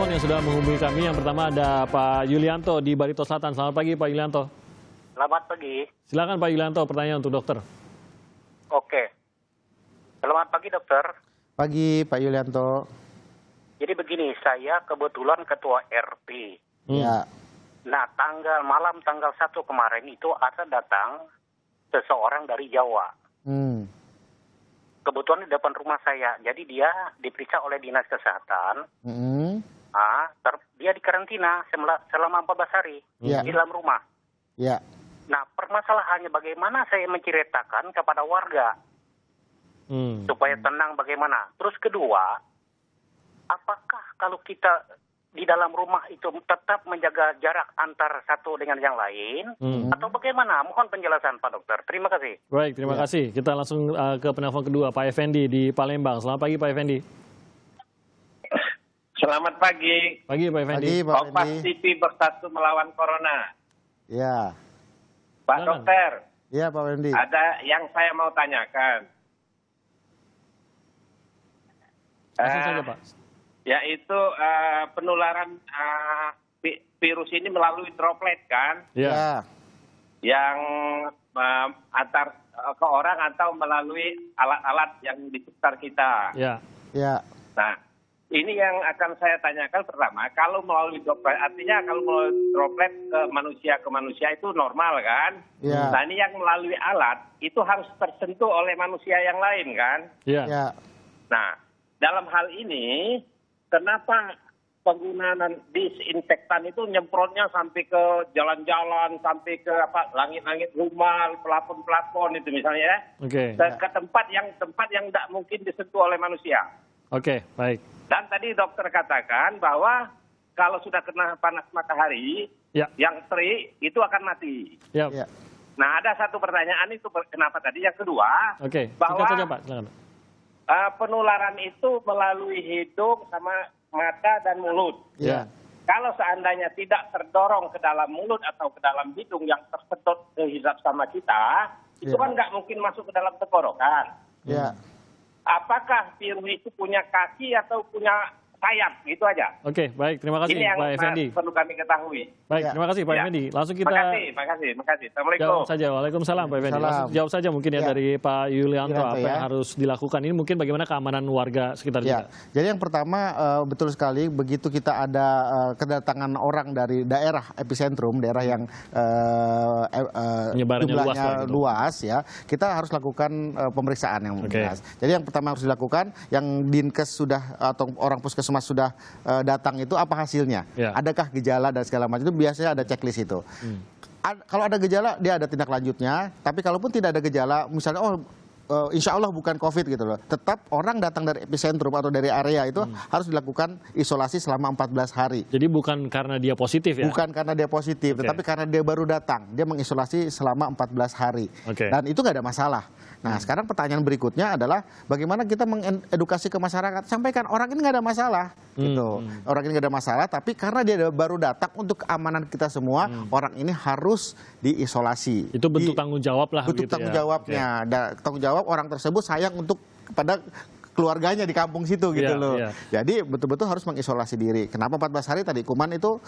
penelpon yang sudah menghubungi kami. Yang pertama ada Pak Yulianto di Barito Selatan. Selamat pagi Pak Yulianto. Selamat pagi. Silakan Pak Yulianto, pertanyaan untuk dokter. Oke. Selamat pagi dokter. Pagi Pak Yulianto. Jadi begini, saya kebetulan ketua RT. Ya. Nah, malam tanggal 1 kemarin itu ada datang seseorang dari Jawa. Kebetulan di depan rumah saya. Jadi dia diperiksa oleh Dinas Kesehatan. Dia dikarantina selama 14 hari di dalam rumah. Ya. Nah, permasalahannya bagaimana saya menceritakan kepada warga supaya tenang bagaimana. Terus kedua, apakah kalau kita di dalam rumah itu tetap menjaga jarak antar satu dengan yang lain atau bagaimana? Mohon penjelasan Pak Dokter. Terima kasih. Baik, terima kasih. Kita langsung ke penelpon kedua, Pak Effendi di Palembang. Selamat pagi Pak Effendi. Selamat pagi. Pagi Pak Effendi. Pagi Pak Kompas Effendi. TV bersatu melawan Corona. Ya. Pak Silakan. Dokter, Ya Pak Effendi. ada yang saya mau tanyakan. Langsung saja Pak. Yaitu penularan virus ini melalui droplet kan, Ya. yang antar ke orang atau melalui alat-alat yang di sekitar kita. Ya. Ya. Nah, ini yang akan saya tanyakan pertama, kalau melalui droplet, artinya kalau melalui droplet ke manusia itu normal kan? Ya. Nah, ini yang melalui alat itu harus tersentuh oleh manusia yang lain kan? Ya. Ya. Nah, dalam hal ini, kenapa penggunaan disinfektan itu nyemprotnya sampai ke jalan-jalan, sampai ke langit-langit rumah, pelapon-pelapon itu misalnya ya? Oke. Ke tempat yang tidak mungkin disentuh oleh manusia. Oke, baik. Dan tadi dokter katakan bahwa kalau sudah kena panas matahari, Ya. yang terik itu akan mati. Ya. Ya. Nah, ada satu pertanyaan itu kenapa tadi. Yang kedua, Oke. bahwa Singkat saja Pak. Silakan. penularan itu melalui hidung sama mata dan mulut. Ya. Kalau seandainya tidak terdorong ke dalam mulut atau ke dalam hidung yang tersedot ke hisap sama kita, itu Ya. kan nggak mungkin masuk ke dalam tenggorokan. Ya. Apakah virus itu punya kaki atau punya sayap? Gitu aja. Oke, baik. Terima kasih Ini yang Pak Effendi. perlu kami ketahui. Baik, Ya. terima kasih Pak Ya. Effendi. Langsung kita Makasih. Assalamualaikum. jawab saja. Waalaikumsalam Pak Effendi. Salam. Langsung jawab saja mungkin ya Ya. dari Pak Yulianto Yulianto, apa yang ya. harus dilakukan. Ini mungkin bagaimana keamanan warga sekitar Ya. juga. Jadi yang pertama betul sekali begitu kita ada kedatangan orang dari daerah epicentrum, daerah yang Penyebarannya luas jumlahnya lah gitu. luas ya, kita harus lakukan pemeriksaan yang Oke. jelas. Jadi yang pertama harus dilakukan, yang Dinkes sudah atau orang puskesmas sudah datang itu apa hasilnya? Ya. Adakah gejala dan segala macam itu biasanya ada checklist itu. Kalau ada gejala dia ada tindak lanjutnya, tapi kalaupun tidak ada gejala, misalnya insya Allah bukan COVID gitu loh. Tetap orang datang dari epicentrum atau dari area itu harus dilakukan isolasi selama 14 hari. Jadi bukan karena dia positif ya? Bukan karena dia positif, Oke. tetapi karena dia baru datang. Dia mengisolasi selama 14 hari. Oke. Dan itu nggak ada masalah. Nah, sekarang pertanyaan berikutnya adalah bagaimana kita mengedukasi ke masyarakat. Sampaikan orang ini nggak ada masalah. Gitu. Orang ini nggak ada masalah, tapi karena dia baru datang untuk keamanan kita semua, orang ini harus diisolasi. Itu bentuk tanggung jawab lah. Bentuk gitu tanggung ya. jawabnya. Tanggung jawab orang tersebut sayang untuk kepada keluarganya di kampung situ gitu Iya, loh. iya. Jadi betul-betul harus mengisolasi diri. Kenapa 14 hari tadi? Kuman itu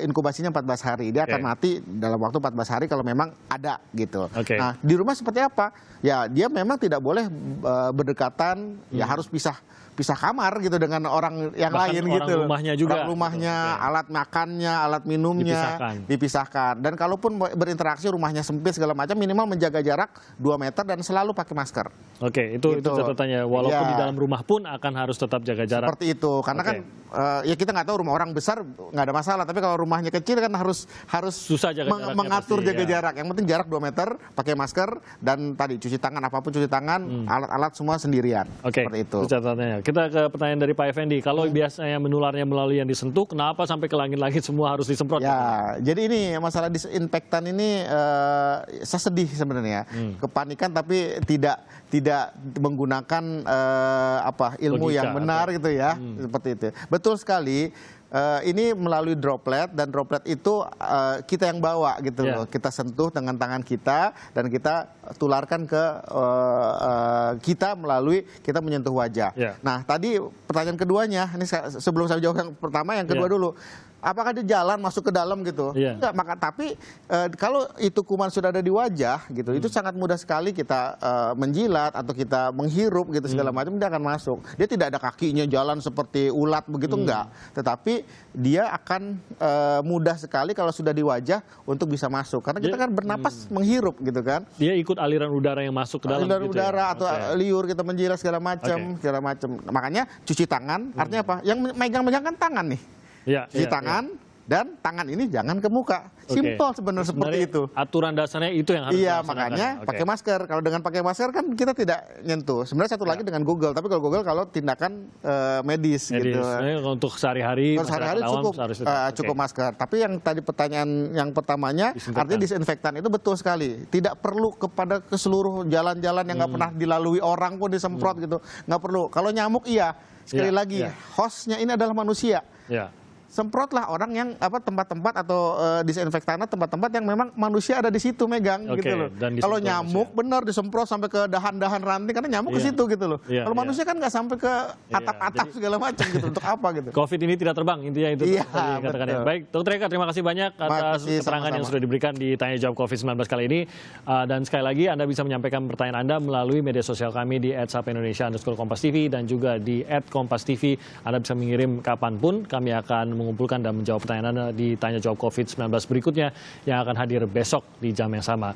inkubasinya 14 hari. Dia akan Oke. mati dalam waktu 14 hari kalau memang ada gitu. Oke. Nah, di rumah seperti apa? Ya, dia memang tidak boleh berdekatan, ya harus pisah kamar gitu dengan orang yang Bahkan lain orang gitu. rumahnya juga. Orang rumahnya, Gitu, oke. alat makannya, alat minumnya dipisahkan. Dan kalaupun berinteraksi rumahnya sempit segala macam, minimal menjaga jarak 2 meter dan selalu pakai masker. Oke, itu Gitu. catatannya. Walaupun Ya. di dalam rumah pun akan harus tetap jaga jarak. Seperti itu, karena Oke. kan ya kita nggak tahu rumah orang besar nggak ada masalah, tapi kalau rumahnya kecil kan harus Susah jaga jaraknya mengatur pasti, jaga ya. jarak. Yang penting jarak 2 meter, pakai masker dan tadi cuci tangan, apapun cuci tangan, alat-alat semua sendirian. Oke, Seperti itu. catatannya. Kita ke pertanyaan dari Pak Effendi. Kalau biasanya menularnya melalui yang disentuh, kenapa sampai ke langit-langit semua harus disemprot? Ya, jadi ini masalah disinfektan ini saya sedih sebenarnya. Kepanikan tapi tidak menggunakan ilmu Logika yang benar gitu ya. Seperti itu. Betul sekali. ini melalui droplet, dan droplet itu kita yang bawa gitu loh. Kita sentuh dengan tangan kita dan kita tularkan ke kita melalui kita menyentuh wajah. Nah, tadi pertanyaan keduanya, ini sebelum saya jawab yang pertama, yang kedua dulu. Apakah dia jalan masuk ke dalam gitu? Enggak, tapi kalau itu kuman sudah ada di wajah gitu, itu sangat mudah sekali kita menjilat atau kita menghirup gitu segala macam, dia akan masuk. Dia tidak ada kakinya jalan seperti ulat begitu, enggak. Tetapi dia akan mudah sekali kalau sudah di wajah untuk bisa masuk. Karena kita kan bernapas menghirup gitu kan. Dia ikut aliran udara yang masuk ke dalam. Aliran gitu udara ya? atau liur kita menjilat segala macam, segala macam. Makanya cuci tangan, artinya apa? Yang megang-megang kan tangan nih. Cuci tangan, dan tangan ini jangan ke muka. Simpel sebenarnya seperti itu. Aturan dasarnya itu yang harus dilaksanakan. Makanya pakai masker. Kalau dengan pakai masker kan kita tidak nyentuh. Sebenarnya satu lagi dengan Google, tapi kalau Google kalau tindakan medis gitu. Untuk sehari-hari cukup masker. Tapi yang tadi pertanyaan yang pertamanya, artinya disinfektan itu betul sekali. Tidak perlu kepada ke seluruh jalan-jalan yang nggak pernah dilalui orang pun disemprot gitu. Nggak perlu. Kalau nyamuk iya. Sekali lagi, hostnya ini adalah manusia. Semprotlah orang yang tempat-tempat atau disinfektannya tempat-tempat yang memang manusia ada di situ megang gitu loh. Kalau nyamuk benar disemprot sampai ke dahan-dahan ranting karena nyamuk ke situ gitu loh. Kalau manusia kan nggak sampai ke atap-atap segala macam gitu. Untuk apa gitu? COVID ini tidak terbang, intinya itu katakan. Baik, Dr. Eka, terima kasih banyak atas keterangan yang sudah diberikan di Tanya Jawab COVID-19 kali ini. Dan sekali lagi Anda bisa menyampaikan pertanyaan Anda melalui media sosial kami di @sapindonesia_kompas_tv dan juga di @kompas_tv. Anda bisa mengirim kapanpun, kami akan mengumpulkan dan menjawab pertanyaan Anda di Tanya Jawab COVID-19 berikutnya yang akan hadir besok di jam yang sama.